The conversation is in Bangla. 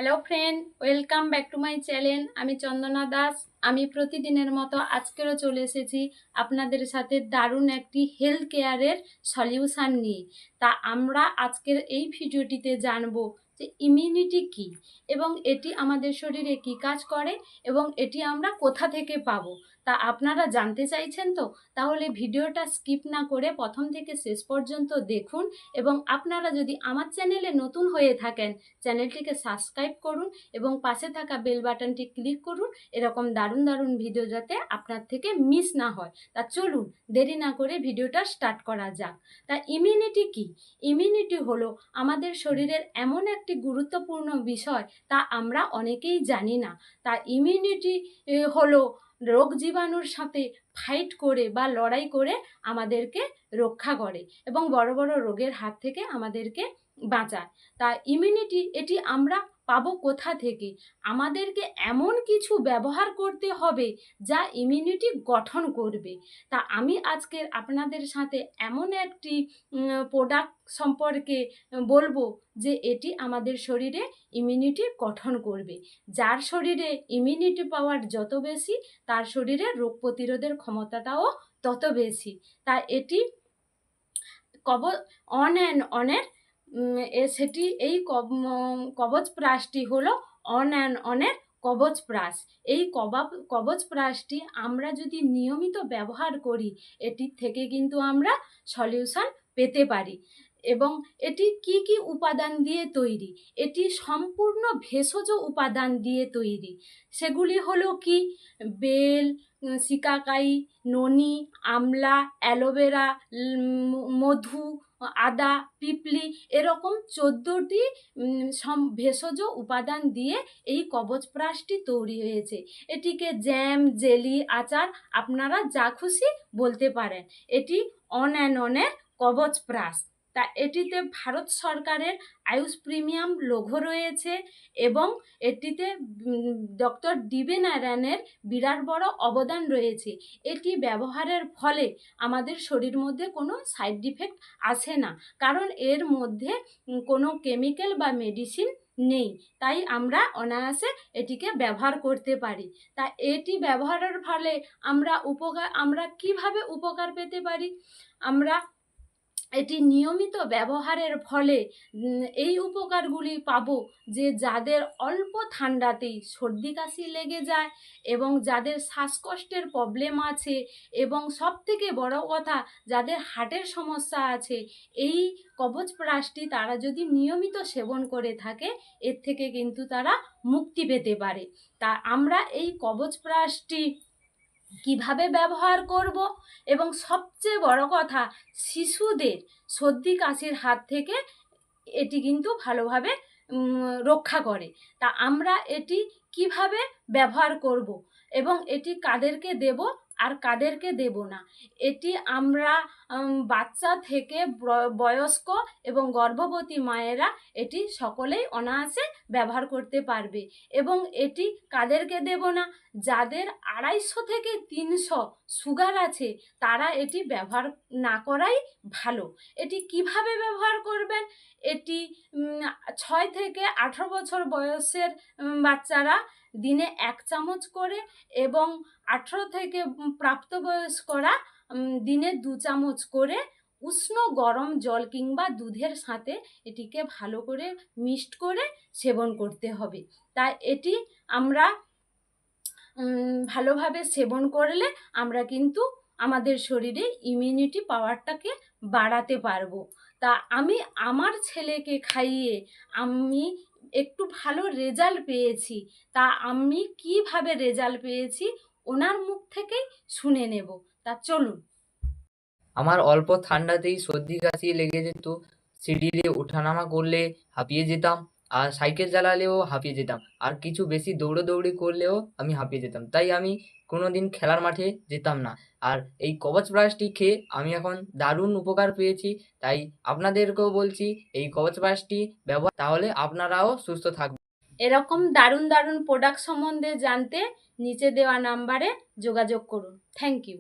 Hello friend, welcome back to my channel. আমি চন্দনা দাস। আমি প্রতিদিনের মতো আজকেরও চলে এসেছি আপনাদের সাথে দারুণ একটি হেলথ কেয়ারের সলিউশান নিয়ে। তা আমরা আজকের এই ভিডিওটিতে জানবো যে ইমিউনিটি কী এবং এটি আমাদের শরীরে কী কাজ করে এবং এটি আমরা কোথা থেকে পাবো। তা আপনারা জানতে চাইছেন তো? তাহলে ভিডিওটা স্কিপ না করে প্রথম থেকে শেষ পর্যন্ত দেখুন এবং আপনারা যদি আমার চ্যানেলে নতুন হয়ে থাকেন চ্যানেলটিকে সাবস্ক্রাইব করুন এবং পাশে থাকা বেল বাটনটি ক্লিক করুন এরকম দারুণ দারুণ ভিডিও যাতে আপনার থেকে মিস না হয়। তা চলুন দেরি না করে ভিডিওটা স্টার্ট করা যাক। তা ইমিউনিটি কি? ইমিউনিটি হলো আমাদের শরীরের এমন একটি গুরুত্বপূর্ণ বিষয়, তা আমরা অনেকেই জানি না। তা ইমিউনিটি হলো রোগ জীবাণুর সাথে ফাইট করে বা লড়াই করে আমাদেরকে রক্ষা করে এবং বড় বড় রোগের হাত থেকে আমাদেরকে বাঁচায়। তা ইমিউনিটি এটি আমরা পাবো কোথা থেকে? আমাদেরকে এমন কিছু ব্যবহার করতে হবে যা ইমিউনিটি গঠন করবে। তা আমি আজকের আপনাদের সাথে এমন একটি প্রোডাক্ট সম্পর্কে বলবো যে এটি আমাদের শরীরে ইমিউনিটি গঠন করবে। যার শরীরে ইমিউনিটি পাওয়ার যত বেশি তার শরীরে রোগ প্রতিরোধের ক্ষমতাটাও তত বেশি। তা এটি অন অ্যান্ড অনের সেটি এই কবচ প্রাসটি হলো অন অ্যান্ড অনের কবচ প্রাস। এই কবচ প্রাসটি আমরা যদি নিয়মিত ব্যবহার করি এটির থেকে কিন্তু আমরা সলিউশন পেতে পারি। এবং এটি কি কি উপাদান দিয়ে তৈরি? এটি সম্পূর্ণ ভেষজ উপাদান দিয়ে তৈরি। সেগুলি হলো কি? বেল, শিকাকাই, ননি, আমলা, অ্যালোভেরা, মধু, আদা, পিপলি, এরকম 14টি ভেষজ উপাদান দিয়ে এই কবচ প্রাসটি তৈরি হয়েছে। এটিকে জ্যাম, জেলি, আচার আপনারা যা খুশি বলতে পারেন। এটি অন অ্যান্ড অনের কবচ প্রাস। তা এটিতে ভারত সরকারের আয়ুষ প্রিমিয়াম লোগো রয়েছে এবং এটিতে ডক্টর ডিবি নারায়ণের বিরাট বড় অবদান রয়েছে। এটি ব্যবহারের ফলে আমাদের শরীর মধ্যে কোনো সাইড ইফেক্ট আসে না, কারণ এর মধ্যে কোনো কেমিক্যাল বা মেডিসিন নেই। তাই আমরা অনায়াসে এটিকে ব্যবহার করতে পারি। তা এটি ব্যবহারের ফলে আমরা কিভাবে উপকার পেতে পারি? আমরা এটি নিয়মিত ব্যবহারের ফলে এই উপকারগুলি পাবো যে যাদের অল্প ঠান্ডাতেই সর্দি কাশি লেগে যায় এবং যাদের শ্বাসকষ্টের প্রবলেম আছে এবং সবথেকে বড় কথা যাদের হার্টের সমস্যা আছে, এই কবচ প্রাসটি তারা যদি নিয়মিত সেবন করে থাকে এর থেকে কিন্তু তারা মুক্তি পেতে পারে। তা আমরা এই কবচ প্রাসটি কিভাবে ব্যবহার করব এবং সবচেয়ে বড় কথা শিশুদের সর্দি কাশির হাত থেকে এটি কিন্তু ভালোভাবে রক্ষা করে। তা আমরা এটি কিভাবে ব্যবহার করব এবং এটি কাদেরকে দেব আর কাদেরকে দেব না? এটি আমরা বাচ্চা থেকে বয়স্ক এবং গর্ভবতী মায়েরা এটি সকলেই অনায়াসে ব্যবহার করতে পারবে। এবং এটি কাদেরকে দেব না? যাদের 250 থেকে 300 সুগার আছে তারা এটি ব্যবহার না করাই ভালো। এটি কিভাবে ব্যবহার করবেন? এটি 6 থেকে 18 বছর বয়সের বাচ্চারা দিনে 1 চামচ করে এবং 18 থেকে প্রাপ্তবয়স্করা দিনে 2 চামচ করে উষ্ণ গরম জল কিংবা দুধের সাথে এটিকে ভালো করে মিক্সড করে সেবন করতে হবে। তাই এটি আমরা ভালোভাবে সেবন করলে আমরা কিন্তু আমাদের শরীরে ইমিউনিটি পাওয়ারটাকে বাড়াতে পারবো। তা আমি আমার ছেলেকে খাইয়ে আমি একটু ভালো রেজাল্ট পেয়েছি। তা আমি কিভাবে রেজাল্ট পেয়েছি ওনার মুখ থেকেই শুনে নেব। তা চলুন। আমার অল্প ঠান্ডাতেই সর্দি কাশি লেগে যেত। সিঁড়িতে ওঠানামা করলে হাঁপিয়ে যেতাম, আর সাইকেল চালালেও হাঁপিয়ে যেতাম, আর কিছু বেশি দৌড়োদৌড়ি করলেও আমি হাঁপিয়ে যেতাম। তাই আমি কোনোদিন খেলার মাঠে যেতাম না। আর এই কবচ ব্রাশটি খেয়ে আমি এখন দারুণ উপকার পেয়েছি। তাই আপনাদেরকেও বলছি এই কবচ ব্রাশটি ব্যবহার, তাহলে আপনারাও সুস্থ থাকবেন। এরকম দারুণ দারুণ প্রোডাক্ট সম্বন্ধে জানতে নিচে দেওয়া নাম্বারে যোগাযোগ করুন। Thank you.